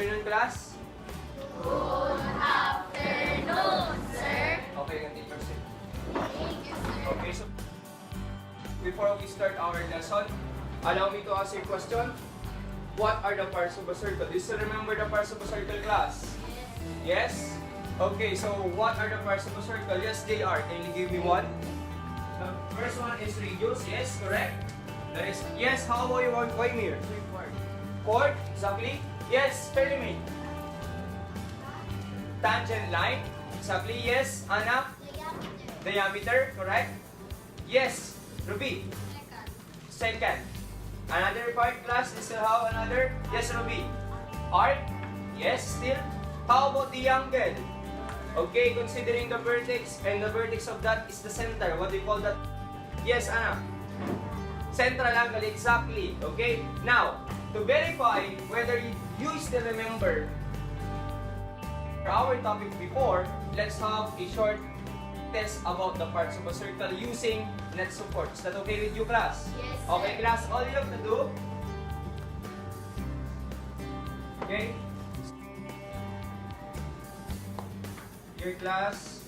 afternoon, class. Good afternoon, sir. Okay, yung teacher sit. Thank you, sir. Okay, so before we start our lesson, allow me to ask you a question. What are the parts of a circle? Do you still remember the parts of a circle, class? Yes? Okay, so what are the parts of a circle? Yes, they are. Can you give me one? The first one is radius. Yes, correct. That is, yes, how about you want Waymir? Chord, exactly. Yes, perimeter. Tangent line, exactly. Yes, Anna. Diameter, correct. Yes, Ruby. Second. Another part, class, is still how another? Yes, Ruby. Arc, yes, still. How about the angle? Okay, considering the vertex, and the vertex of that is the center. What do you call that? Yes, Anna. Central angle, exactly. Okay, now, to verify whether you still remember our topic before, let's have a short test about the parts of a circle using NETSUPPORT. Is that okay with you, class? Yes, sir. Okay, class, all you have to do, okay, your class,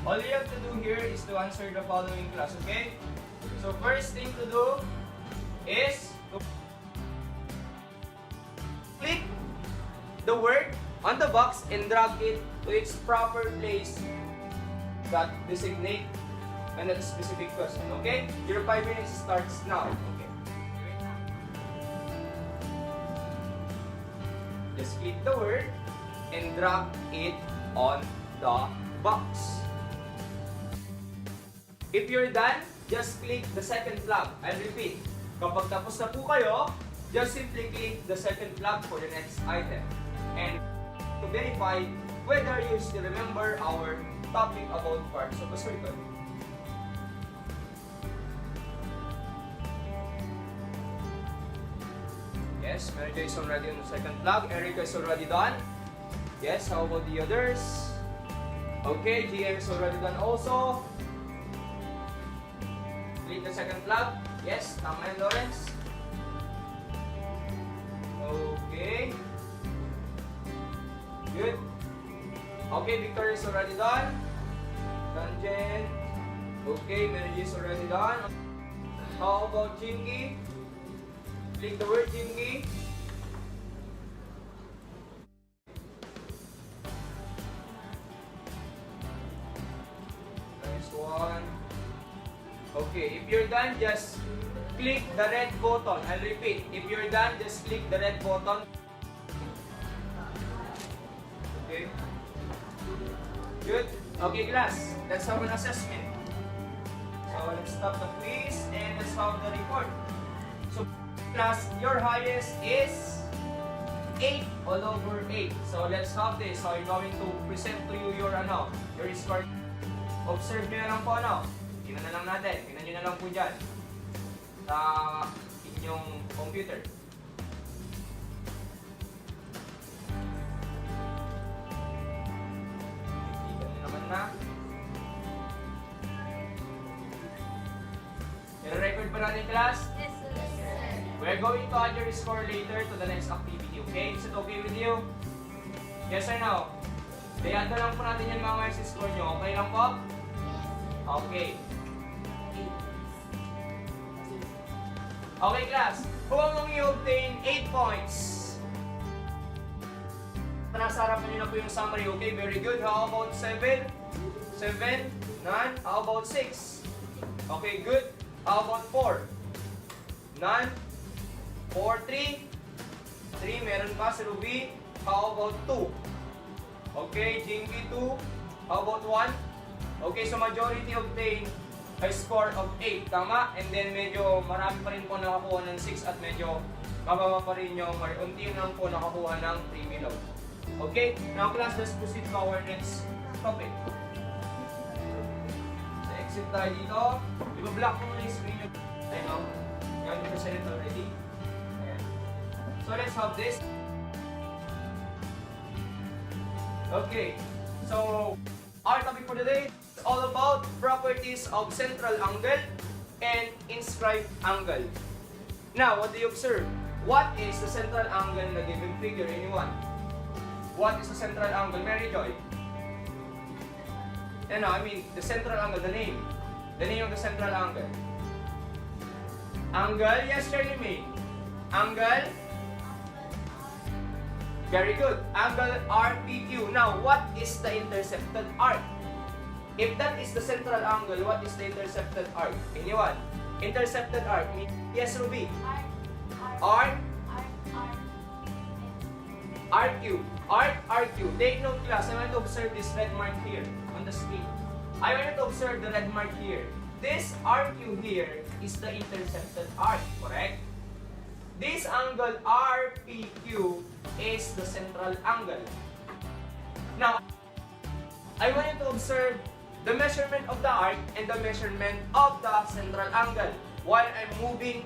all you have to do here is to answer the following, class, okay? So first thing to do is to click the word on the box and drag it to its proper place that designate and that specific question, okay? Your 5 minutes starts now, okay? Just click the word and drag it on the box. If you're done, just click the second flag. I'll repeat. Kapag tapos na po kayo, just simply click the second flag for the next item. And to verify whether you still remember our topic about parts of a circle. Yes, Mary is already on the second flag. Erica is already done. Yes, how about the others? Okay, GM is already done also. Click the second flag. Yes, tama yan, Lawrence. Okay. Good. Okay, Victor is already done. Dungeon. Okay, Mary is already done. How about Jingy? Click the word Jingy. Nice one. Okay, if you're done, just click the red button. I'll repeat. If you're done, just click the red button. Okay. Good. Okay, class. Let's have an assessment. So let's stop the quiz and let's have the report. So class, your highest is 8 all over 8. So let's have this. So I'm going to present to you your your score. Observe nyo na lang po Tingnan na lang natin. Tingnan nyo na lang po dyan sa inyong computer. Tingnan nyo naman na. I-record ba natin, class? Yes, sir. We're going to add your score later to the next activity, okay? Is it okay with you? Yes or no? I-add na lang po natin yan mamaya sa score nyo. Okay lang po? Okay. Okay, class. Kung among i-obtain 8 points. Nasa harapan nyo na po yung summary, okay? Very good. How about 7? 7? None? How about 6? Okay, good. How about 4? None? 4, 3? 3, meron pa si Ruby. How about 2? Okay, Jinky 2. How about 1? Okay, so majority obtain a score of 8, tama? And then medyo marami pa rin po nakakuha ng 6 at medyo mababa pa rin yung unti lang po nakakuha ng 3 below. Okay, now class, let's proceed to our next topic. So exit tayo dito. Iba-block mo na yung screen nyo. I know. You understand it already? Ayan. So let's have this. Okay, so our topic for today is all about properties of central angle and inscribed angle. Now, what do you observe? What is the central angle in the given figure? Anyone? What is the central angle? Mary Joy? No, I mean the central angle, the name. The name of the central angle. Angle, yes, Shirley May. Angle. Very good. Angle RPQ. Now, what is the intercepted arc? If that is the central angle, what is the intercepted arc? Anyone? Intercepted arc. Yes, Ruby. Arc. RQ. Arc, RQ. Take note, class. I want to observe this red mark here on the screen. I want to observe the red mark here. This RQ here is the intercepted arc, correct? This angle RPQ is the central angle. Now, I want you to observe the measurement of the arc and the measurement of the central angle while I'm moving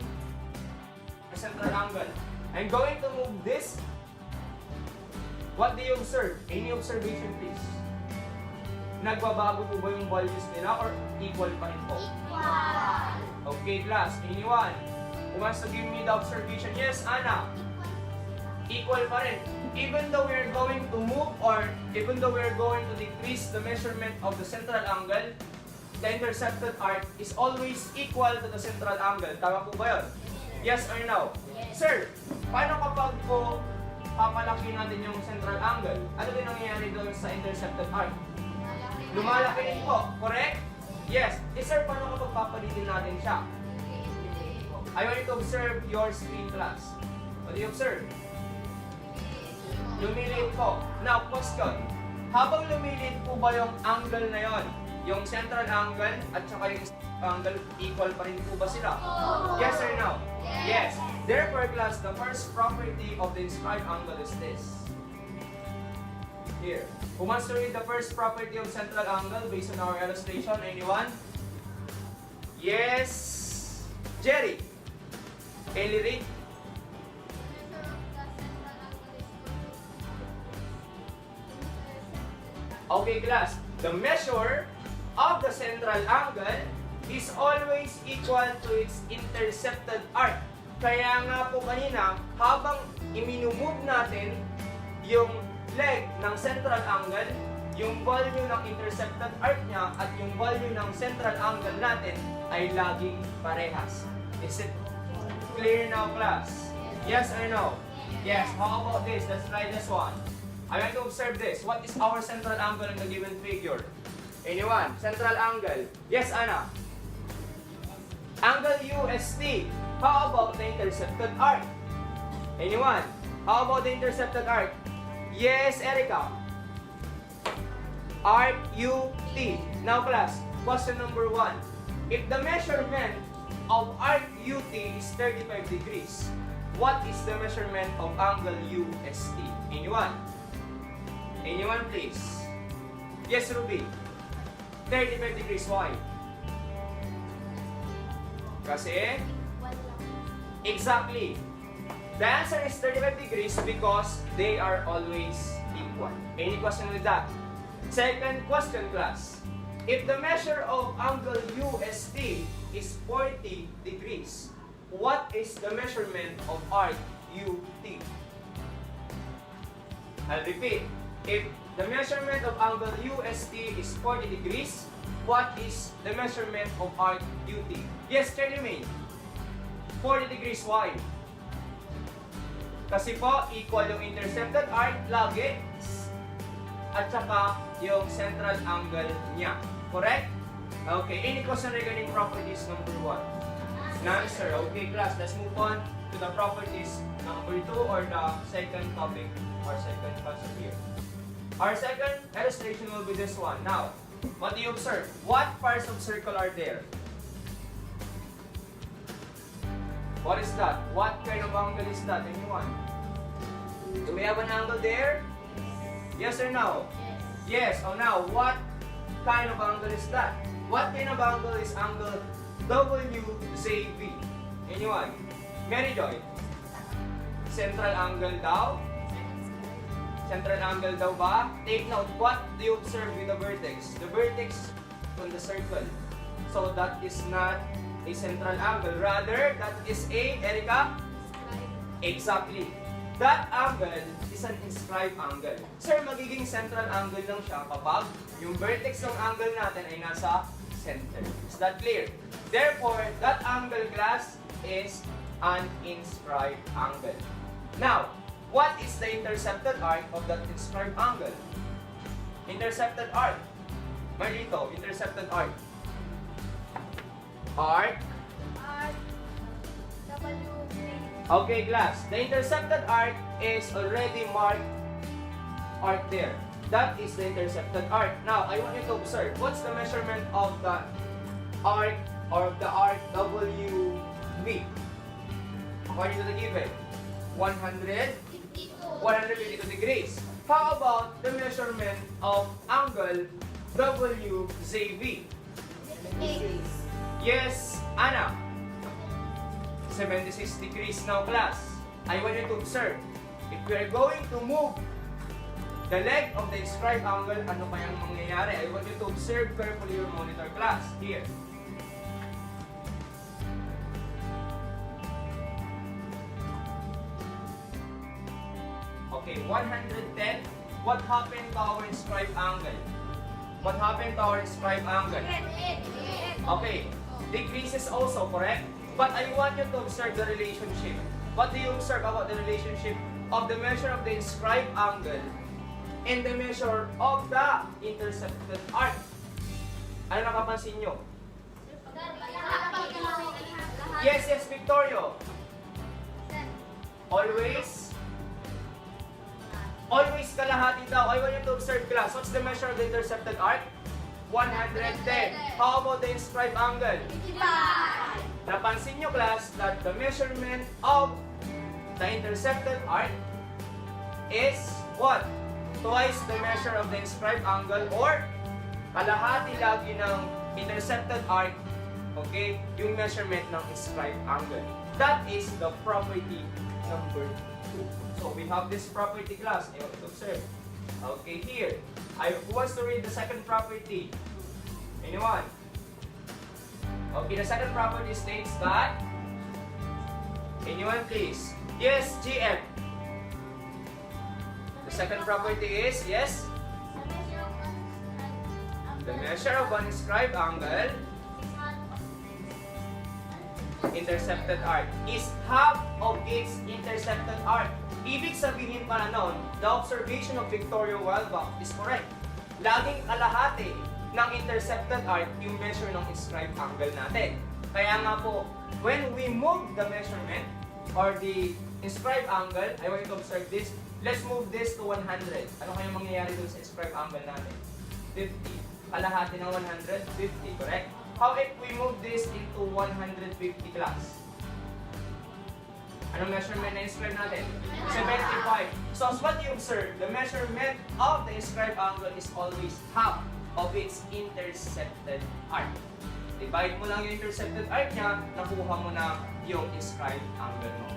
the central angle. I'm going to move this. What do you observe? Any observation, please? Nagbabago po ba yung values nila or equal pa rin po? Equal. Okay, class. Anyone? Who wants to give me the observation? Yes, Anna. Equal pa rin. Even though we're going to move or even though we're going to decrease the measurement of the central angle, the intercepted arc is always equal to the central angle. Tama po ba yun? Yes or no? Yes. Sir, paano kapag po papalaki natin yung central angle? Ano din nangyayari doon sa intercepted arc? Lumalaki rin po, correct? Yes. Sir, paano kapag papalitin natin siya? I want you to observe your screen, class. What do you observe? Lumiliit po. Now, question. Habang lumiliit po ba yung angle na yon, yung central angle at saka yung angle, equal pa rin po ba sila? Yes or no? Yes. Therefore, class, the first property of the inscribed angle is this. Here. Who wants to read the first property of central angle based on our illustration? Anyone? Yes. Jerry. Can you read? Okay, class. The measure of the central angle is always equal to its intercepted arc. Kaya nga po kanina, habang iminumove natin yung leg ng central angle, yung value ng intercepted arc niya at yung value ng central angle natin ay laging parehas. Is it clear now, class? Yes or no? Yes. How about this? Let's try this one. I want to observe this. What is our central angle in the given figure? Anyone? Central angle. Yes, Anna. Angle UST. How about the intercepted arc? Anyone? How about the intercepted arc? Yes, Erica. Arc UT. Now, class, question number 1. If the measurement of arc UT is 35 degrees, what is the measurement of angle UST? Anyone? Anyone, please? Yes, Ruby. 35 degrees. Why? Kasi? Exactly. The answer is 35 degrees because they are always equal. Any question with that? Second question, class. If the measure of angle UST is 40 degrees, what is the measurement of arc UT? I'll repeat. If the measurement of angle UST is 40 degrees, what is the measurement of arc UT? Yes, Charlie May. 40 degrees. Why? Kasi po, equal yung intercepted arc lagi at saka yung central angle niya. Correct? Okay. Any question regarding properties number 1? None, sir. Okay, class. Let's move on to the properties number 2 or the second topic or second concept here. Our second illustration will be this one. Now, what do you observe? What parts of circle are there? What is that? What kind of angle is that? Anyone? Do we have an angle there? Yes or no? Yes. Oh, now, what kind of angle is that? What kind of angle is angle WZV? Anyone? Mary Joy? Central angle daw? Central angle daw ba? Take note, what do you observe with the vertex? The vertex on the circle. So that is not a central angle. Rather, that is a, Erica? Exactly. That angle is an inscribed angle. Sir, magiging central angle lang siya kapag yung vertex ng angle natin ay nasa center. Is that clear? Therefore, that angle, class, is an inscribed angle. Now, what is the intercepted arc of that inscribed angle? Intercepted arc. Marito, intercepted arc. Arc. Okay, class. The intercepted arc is already marked arc there. That is the intercepted arc. Now, I want you to observe. What's the measurement of the arc or the arc WV? According to the given, 152 degrees. How about the measurement of angle WZV? Yes, Anna. 76 degrees now, class. I want you to observe. If we are going to move the leg of the inscribed angle, ano kayang mangyayari? I want you to observe carefully your monitor, class. Here. Okay, 110. What happened to our inscribed angle? What happened to our inscribed angle? Okay, decreases also, correct? But I want you to observe the relationship. What do you observe about the relationship of the measure of the inscribed angle and the measure of the intercepted arc? Ano nakapansin nyo? Yes, Victorio. Always kalahati daw. I want you to observe, class. What's the measure of the intercepted arc? 110. How about the inscribed angle? 55. Napansin nyo, class, that the measurement of the intercepted arc is what? Twice the measure of the inscribed angle, or kalahati lagi ng intercepted arc, okay, yung measurement ng inscribed angle. That is the property number 2. So we have this property, class. I want to observe. Okay, here. Who wants to read the second property? Anyone? Okay, the second property states that. Anyone, please? Yes, GM. The second property is, yes? The measure of one inscribed angle, intercepted arc, is half of its intercepted arc. Ibig sabihin pala noon, the observation of Victoria Wellbach is correct. Laging kalahati ng intercepted arc yung measure ng inscribed angle natin. Kaya nga po, when we move the measurement or the inscribed angle, I want you to observe this. Let's move this to 100. Ano kaya mangyayari dun sa inscribed angle natin? 50. Kalahati ng 150, correct? How if we move this into 150 class? Anong measurement na inscribed natin? 75. So as what you observe, the measurement of the inscribed angle is always half of its intercepted arc. Divide mo lang yung intercepted arc niya, nakuha mo na yung inscribed angle mo.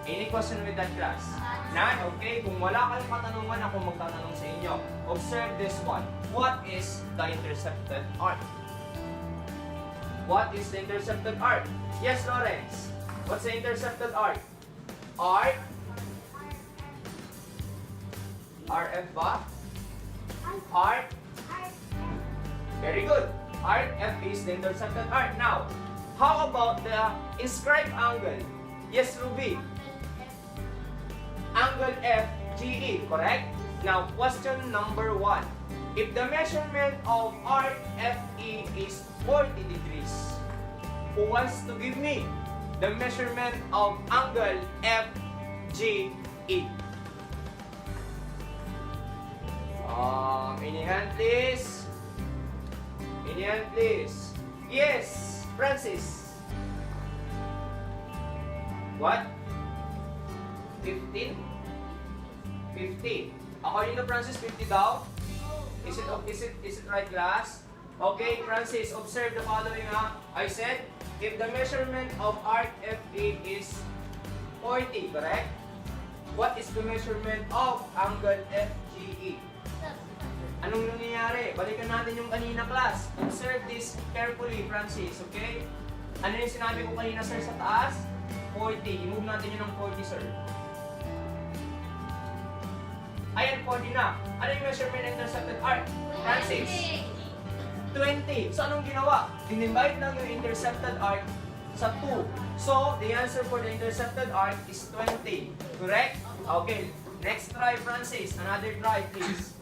Any question with that, class? None? Okay? Kung wala kayong katanungan, ako magtatanong sa inyo. Observe this one. What is the intercepted arc? What is the intercepted arc? Yes, Lawrence. What's the intercepted arc? Arc? RF ba? Arc? Very good. Arc F is the intercepted arc. Now, how about the inscribed angle? Yes, Ruby. Angle FGE, correct? Now, question number 1. If the measurement of arc FE is 40 degrees, who wants to give me the measurement of angle FGE? Any hand, please? Any hand, please? Yes, Francis. What? 15? 50. According to Francis, 50 daw? Is it right, class? Okay, Francis, observe the following. I said, if the measurement of arc FE is 40, correct? What is the measurement of angle FGE? Anong nangyayari? Balikan natin yung kanina class. Observe this carefully, Francis, okay? Ano yung sinabi ko kanina, sir, sa taas? 40. I-move natin yun ng 40, sir. Ayan, 40 na. Ano yung measurement ng intercepted arc? Francis? 20. So, anong ginawa? Dinivide lang yung intercepted arc sa 2. So, the answer for the intercepted arc is 20. Correct? Okay. Next try, Francis. Another try, please.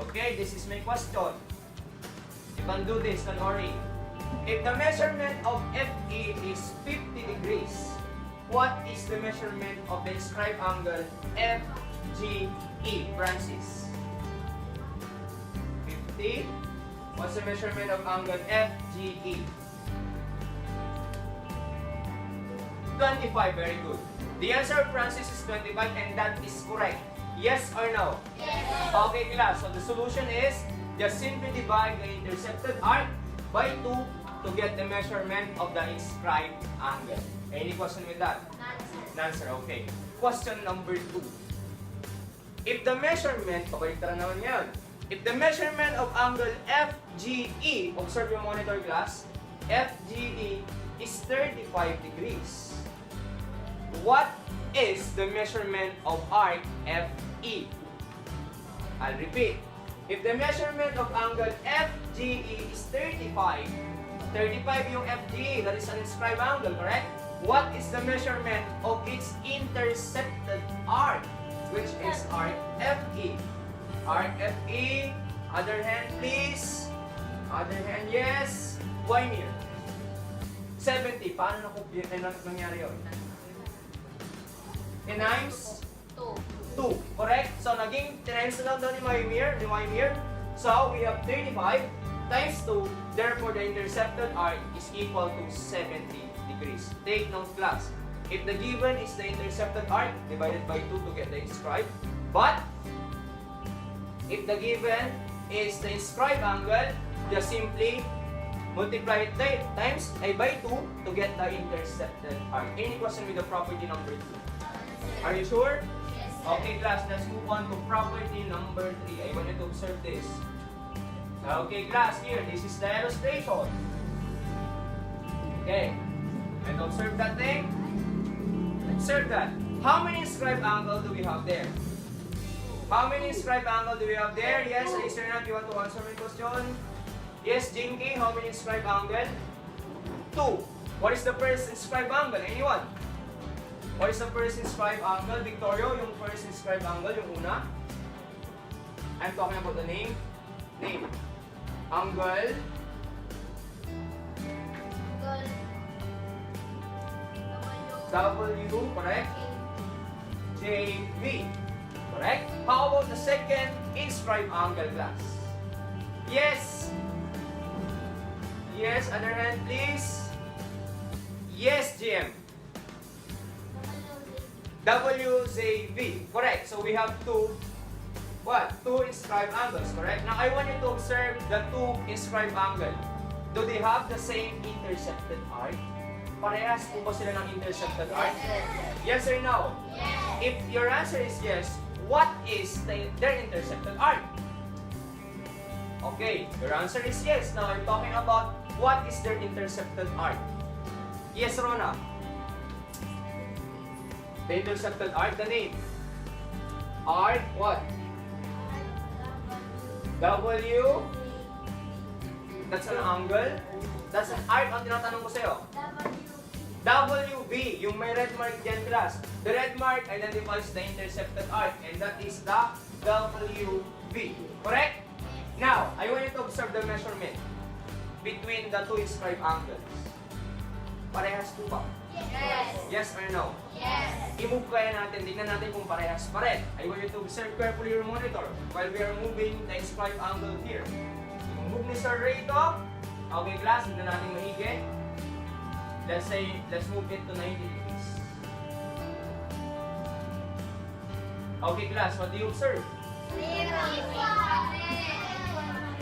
Okay, this is my question. You can do this, don't worry. If the measurement of FE is 50 degrees, what is the measurement of the inscribed angle FGE, Francis? 50. What's the measurement of angle FGE? 25, very good. The answer, Francis, is 25 and that is correct. Yes or no? Yes. Okay, class. So the solution is just simply divide the intercepted arc by 2 to get the measurement of the inscribed angle. Any question with that? Answer. Okay. Question number 2. If the measurement, pabaliktara naman yan. If the measurement of angle FGE, observe your monitor class, FGE is 35 degrees. What is the measurement of arc FE? I'll repeat. If the measurement of angle FGE is 35, 35 yung FGE, that is an inscribed angle, correct? What is the measurement of its intercepted arc, which is arc FE? Arc FE, other hand please. Other hand, yes. Why near? 70. Paano nangyari yun? Times 2. Correct? So, naging times lang daw ni Waymir. So, we have 35 times 2. Therefore, the intercepted arc is equal to 70 degrees. Take note, class. If the given is the intercepted arc, divided by 2 to get the inscribed. But, if the given is the inscribed angle, just simply multiply it by 2 to get the intercepted arc. Any question with the property number 2? Are you sure? Yes. Okay, class, let's move on to property number 3. I want you to observe this. Okay, class, here, this is the illustration. Okay, and observe that thing. Observe that. How many inscribed angle do we have there? How many inscribed angle do we have there? Yes, raise your hand. You want to answer my question? Yes, Jinky, how many inscribed angle? 2. What is the first inscribed angle? Anyone? What is the first inscribed angle? Victorio, yung first inscribed angle, yung una. I'm talking about the name. Name. Angle. W, correct? JV. Correct? How about the second inscribed angle, class? Yes. Yes, other hand please. Yes, GM. WZV. Correct. So we have two inscribed angles, correct? Now I want you to observe the 2 inscribed angle. Do they have the same intercepted arc? Parehas po ba sila ng intercepted arc? Yes or no? Yes. If your answer is yes, what is their intercepted arc? Okay, your answer is yes. Now I'm talking about what is their intercepted arc. Yes, Rona. The intercepted arc, the name. Arc what? W. That's an angle. That's an arc ang tinatanong ko sa'yo. WB, yung may red mark dyan, class. The red mark identifies the intercepted arc and that is the WB. Correct? Now, I want you to observe the measurement between the 2 inscribed angles. Parehas po ba? Yes. Yes or no? Yes. I-move kaya natin, tignan natin kung parehas pa rin. I want you to observe carefully your monitor while we are moving the inscribed angle here. Move ni Sir Ray ito. Okay, class, tignan natin mahigit. Let's move it to 90 degrees. Okay, class, what do you observe?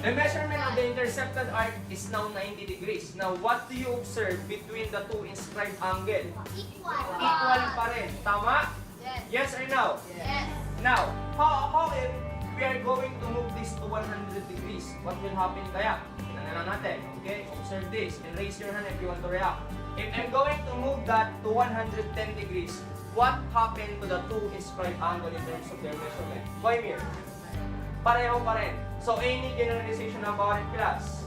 The measurement of the intercepted arc is now 90 degrees. Now, what do you observe between the 2 inscribed angle? Equal pa rin. Tama? Yes. Yes or no? Yes. Now, how if we are going to move this to 100 degrees, what will happen kaya? Tingnan na lang natin. Okay? Observe this and raise your hand if you want to react. If I'm going to move that to 110 degrees, what happened to the two inscribed angle in terms of their measurement? Why here? Pareho pa rin. So, any generalization about it, class?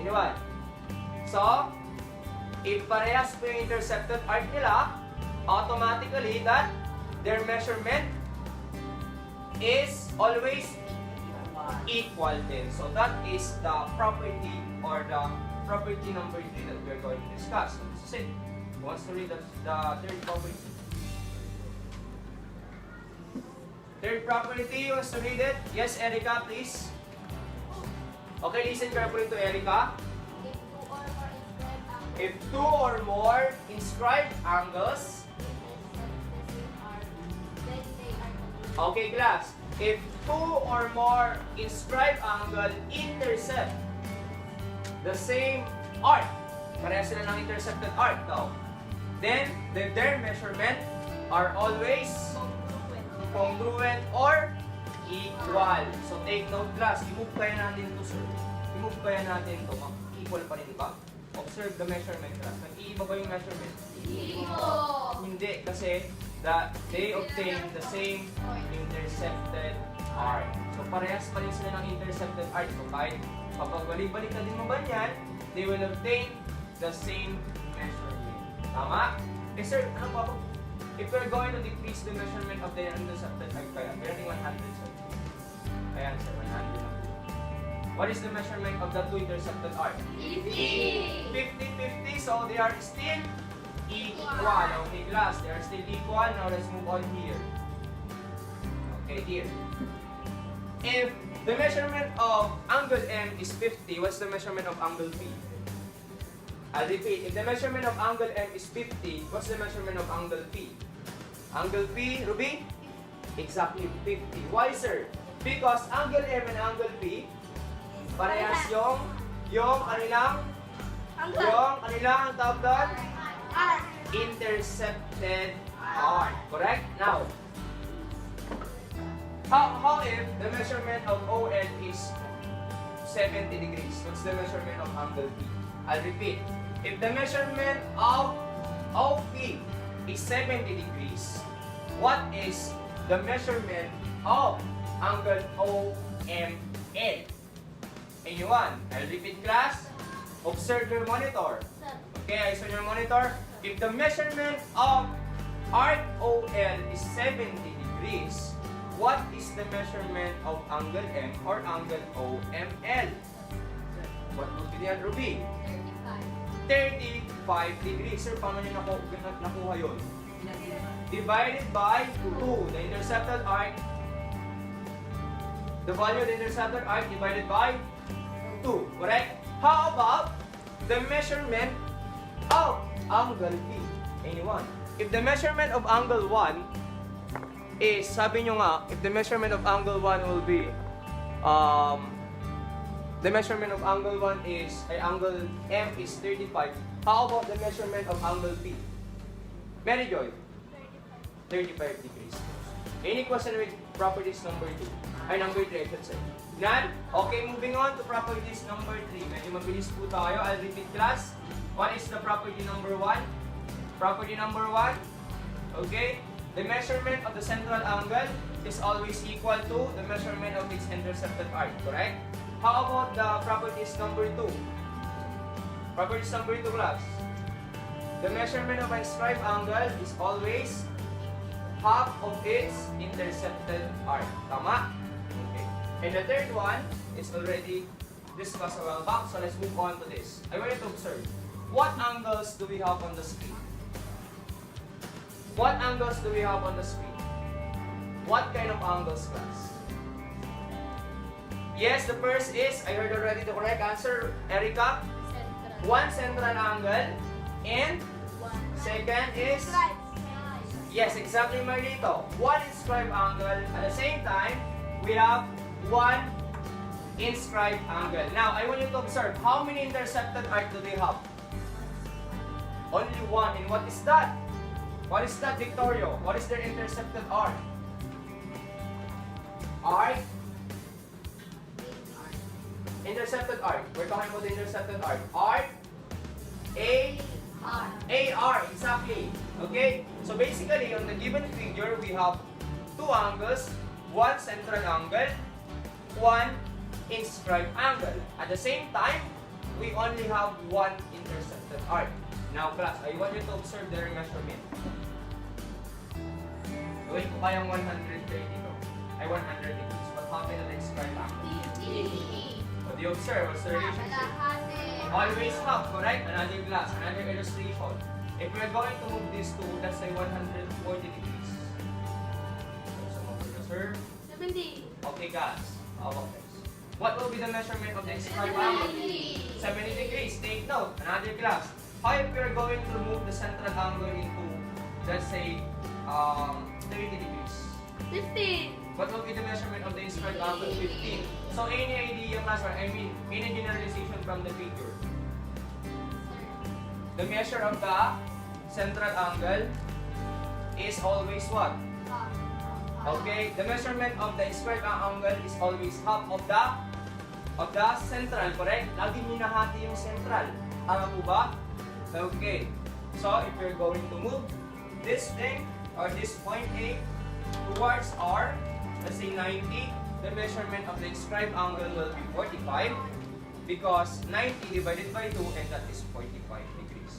Anyone? So, if parehas po yung intercepted arc nila, automatically that their measurement is always equal din. So, that is the property or the property number 3 that we are going to discuss. So, this is it. Who wants to read the third property? Third property, wants to read it? Yes, Erica, please. Okay, listen carefully to Erica. If two or more inscribed angles, okay class, if two or more inscribed angle intercept the same arc, pareha sila ng intercepted arc daw, then their measurement are always congruent or equal. So take note class, i-move kaya natin ito sir. I-move kaya natin ito, equal pa rin ba? Observe the measurement class. Nag-iiba ba yung measurement? Hindi, kasi they obtain the same intercepted arc. So parehas pa rin sila ng intercepted arc. So kahit papag-balik-balik na din mo ba yan, they will obtain the same measurement. Tama? Eh sir, ano pa po? If we're going to decrease the measurement of the intercepted arc kaya, meron 100 sir. Ayan sir, 100 lang. What is the measurement of the two intercepted arc? 50. 50, so they are still equal. Okay, class, they are still equal. Now let's move on here. Okay, here. If the measurement of angle M is 50, what's the measurement of angle P? I'll repeat. If the measurement of angle M is 50, what's the measurement of angle P? Angle P, Ruby? Exactly 50. Why, sir? Because angle M and angle P, parehas yung kanilang tawag doon? Intercepted arc. Correct? Now, how if the measurement of OL is 70 degrees? What's the measurement of angle P? I'll repeat. If the measurement of OP is 70 degrees, what is the measurement of angle OML? Anyone? I'll repeat class. Observe your monitor. Okay, eyes on your monitor. If the measurement of arc OL is 70 degrees, what is the measurement of angle M or angle OML? What would be the Ruby? 35 degrees. Sir, paano nyo nakuha yun? Divided by 2. The intercepted arc, the value of the intercepted arc divided by 2. Correct? How about the measurement of angle P? Anyone? If the measurement of angle 1 is, sabi nyo nga, if the measurement of angle 1 will be, the measurement of angle 1 is, angle M is 35. How about the measurement of angle P? Mary Joy? 35 degrees. Any question with properties number 2? Ay, number 3, I should say. None? Okay, moving on to properties number 3. Medyo mabilis po tayo. I'll repeat class. What is the property number 1? Property number 1. Okay? The measurement of the central angle is always equal to the measurement of its intercepted arc. Correct? How about the properties number 2? Properties number 2, class. The measurement of an inscribed angle is always half of its intercepted arc. Tama? Okay. And the third one is already discussed a while back, so let's move on to this. I want you to observe. What angles do we have on the screen? What angles do we have on the screen? What kind of angles, class? Yes, the first is, I heard already the correct answer, Erica. One central angle, and second is, yes, exactly, Marlito. One inscribed angle. At the same time, we have one inscribed angle. Now, I want you to observe, how many intercepted arc do they have? Only one. And what is that? What is that, Victorio? What is their intercepted arc? arc. Intercepted arc. We're talking about the intercepted arc. Arc. AR, exactly. Okay? So basically, on the given figure, we have two angles, one central angle, one inscribed angle. At the same time, we only have one intercepted arc. Now class, I want you to observe their measurement. Gawin ko kayang 130 to. Ay 100 degrees. What happened at the inscribed angle? What do you observe? What's the relationship? Always half, correct? Another class, another illustration. If we're going to move this to, let's say 140 degrees. So, observe. 70. Okay, guys. How about this? What will be the measurement of the inscribed angle? 70 degrees. Take note. Another class. How if we're going to move the central angle into, let's say, 30 degrees? 15. What will be the measurement of the inscribed angle? 15. So, any idea, class, or I mean, any generalization from the figure? The measure of the central angle is always what? Okay, the measurement of the inscribed angle is always half of the central, correct? Lagi minahati yung central. Tama po ba? Okay. So, if you're going to move this thing or this point A towards R, let's say 90, the measurement of the inscribed angle will be 45 because 90 divided by 2 and that is 45 degrees.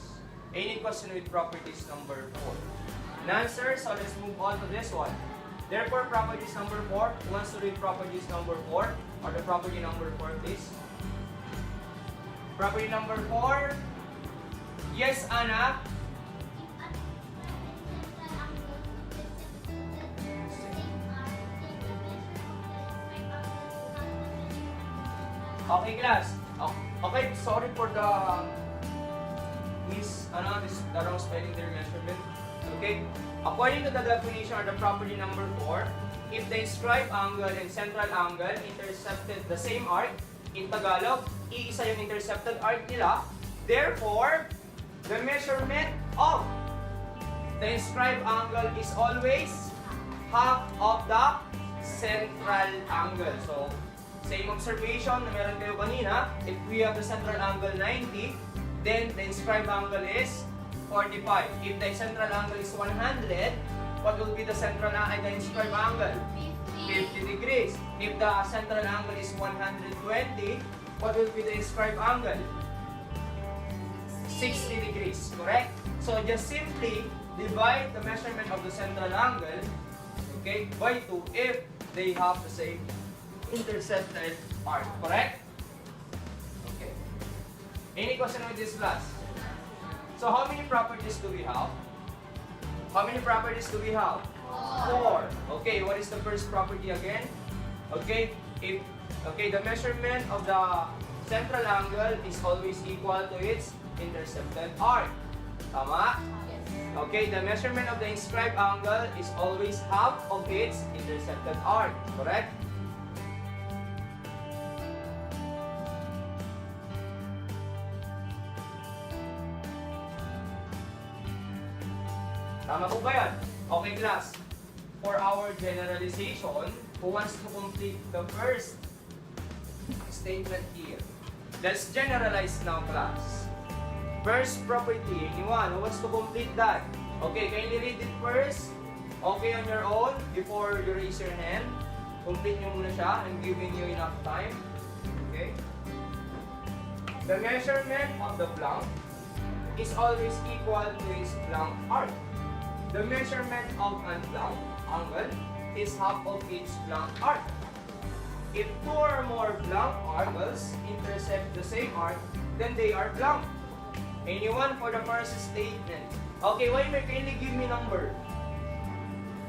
Any question with properties number 4? None, sir. So let's move on to this one. Therefore, properties number 4. Who wants to read properties number 4? Or the property number 4, please? Property number 4. Yes, Anna. Okay, class. Okay, sorry for the the wrong spelling their measurement. Okay. According to the definition or the property number 4, if the inscribed angle and central angle intercepted the same arc, in Tagalog, iisa yung intercepted arc nila. Therefore, the measurement of the inscribed angle is always half of the central angle. So, same observation na meron kayo kanina, if we have the central angle 90, then the inscribed angle is 45. If the central angle is 100, what will be the central and the inscribed angle? 50 degrees. If the central angle is 120, what will be the inscribed angle? 60 degrees, correct? So just simply divide the measurement of the central angle, okay, by 2 if they have the same intercepted arc, correct? Okay. Any question with this class? So how many properties do we have? How many properties do we have? 4. Okay, what is the first property again? Okay, the measurement of the central angle is always equal to its intercepted arc. Tama? Okay, the measurement of the inscribed angle is always half of its intercepted arc. Correct? Tama po ba yan? Okay, class. For our generalization, who wants to complete the first statement here? Let's generalize now, class. First property, anyone who wants to complete that? Okay, kindly read it first. Okay, on your own, before you raise your hand. Complete nyo muna siya. I'm giving you enough time. Okay? The measurement of the blank is always equal to its blank arc. The measurement of an blank angle is half of its blank arc. If 2 or more blank angles intercept the same arc, then they are blank. Anyone for the first statement? Okay, why may kindly give me number?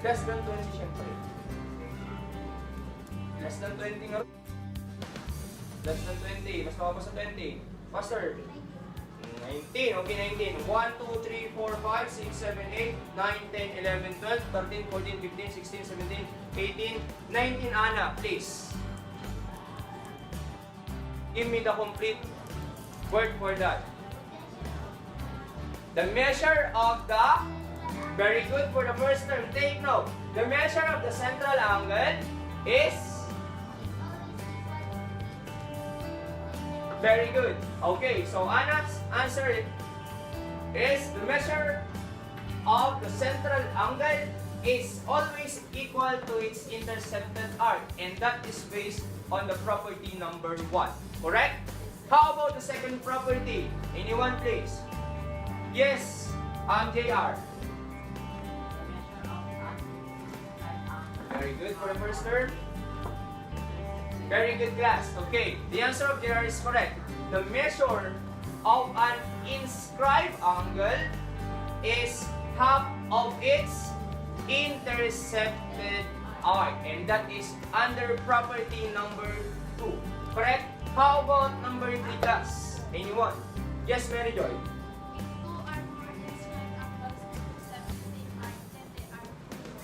Less than 20, syempre. Less than 20 nga. Less than 20. Mas mababa sa 20. Faster. 19. Okay, 19. 1, 2, 3, 4, 5, 6, 7, 8, 9, 10, 11, 12, 13, 14, 15, 16, 17, 18, 19. Ana, please. Give me the complete word for that. The measure of the, very good for the first term, take note. The measure of the central angle is Very good. Okay, so Anna's answer is the measure of the central angle is always equal to its intercepted arc, and that is based on the property number 1. Correct? How about the second property? Anyone please? Yes, JR. Very good for the first term. Very good, class. Okay, the answer of JR is correct. The measure of an inscribed angle is half of its intercepted arc, and that is under property number 2. Correct? How about number 3, class? Anyone? Yes, Mary Joy.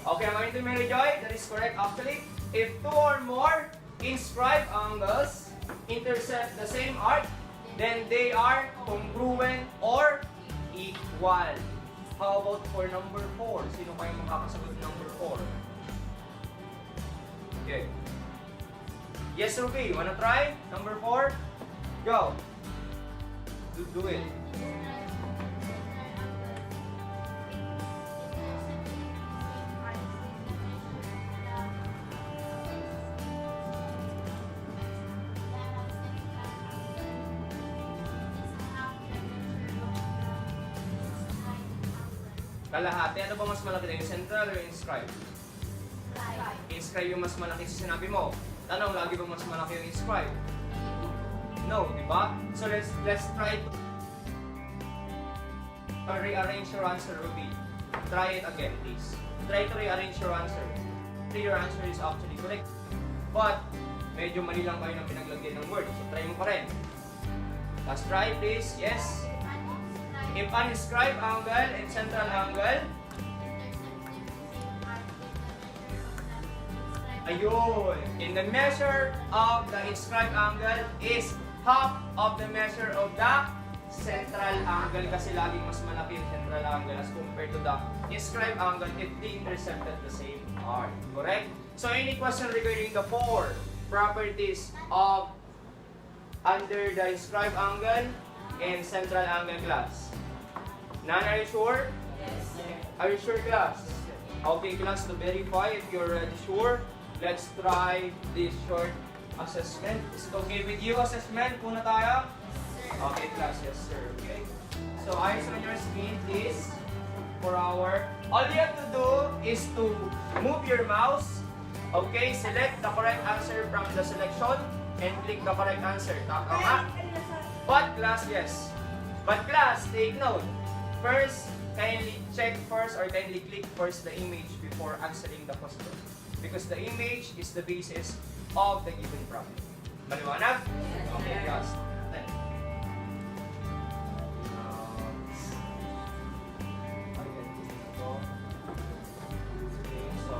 Okay, I'm going to Mary Joy. That is correct actually. If 2 or more inscribed angles intersect the same arc, then they are congruent or equal. How about for number 4? Sino kayong makakasagot number 4? Okay. Yes, Ruby. Wanna try? Number 4? Go. Do it. Kalahati. Ano ba mas malaki na yung central or inscribe? Inscribe yung mas malaki sa sinabi mo. Tanong, lagi ba mas malaki yung inscribe? No, di ba? So let's try to rearrange your answer, Ruby. Try it again, please. Try to rearrange your answer. Your answer is actually correct. But, medyo mali lang kayo ng pinaglagyan ng word. So try mo pa rin. Let's try, please. Yes. If an inscribed angle and central angle, ayun, in the measure of the inscribed angle is half of the measure of the central angle, kasi laging mas malaki yung central angle as compared to the inscribed angle if they intersected the same arc. Correct? So any question regarding the 4 properties of under the inscribed angle and central angle, class? None, are you sure? Yes. Are you sure, class? Okay, class, to verify if you're sure, let's try this short assessment. Is it okay with you? Assessment, muna tayo? Okay, class, yes sir. Okay. So, eyes on your screen, please. For our, all you have to do is to move your mouse. Okay, select the correct answer from the selection and click the correct answer. Tama? But class, yes. But class, take note. First, kindly check first or kindly click first the image before answering the question. Because the image is the basis of the given problem. Maliwanag? Okay, class. So,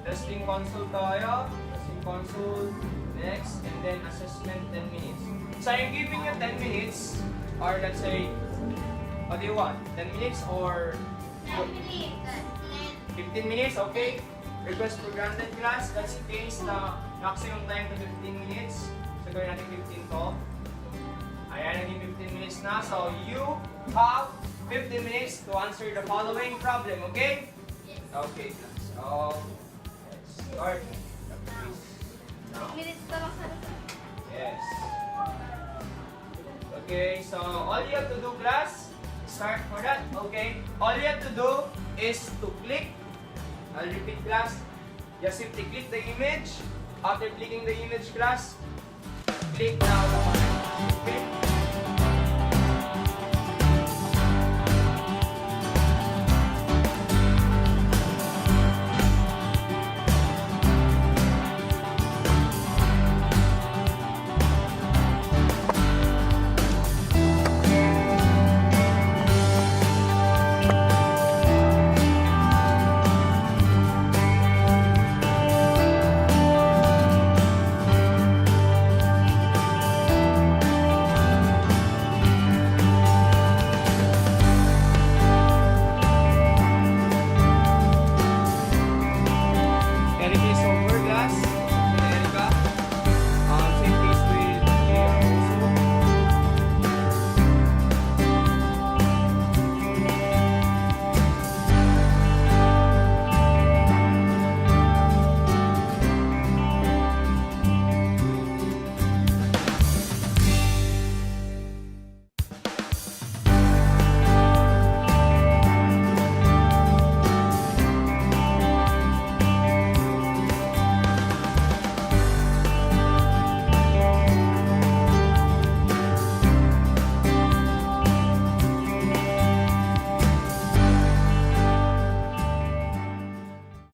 testing console tayo. Testing console. Next, and then assessment 10 minutes. So, I'm giving you 10 minutes, or let's say, what do you want? 10 minutes or 15 minutes? Okay. Request for granted, class. Let's increase the maximum time to 15 minutes. So, gawin natin 15 to. Ayan, naging 15 minutes na. So, you have 15 minutes to answer the following problem. Okay? Okay, class. So, let's start. Minutes pa lang sana. Yes. Okay, so all you have to do, class, start for that. Okay, all you have to do is to click. I'll repeat, class. Just simply click the image. After clicking the image, class, click now the correct. Okay.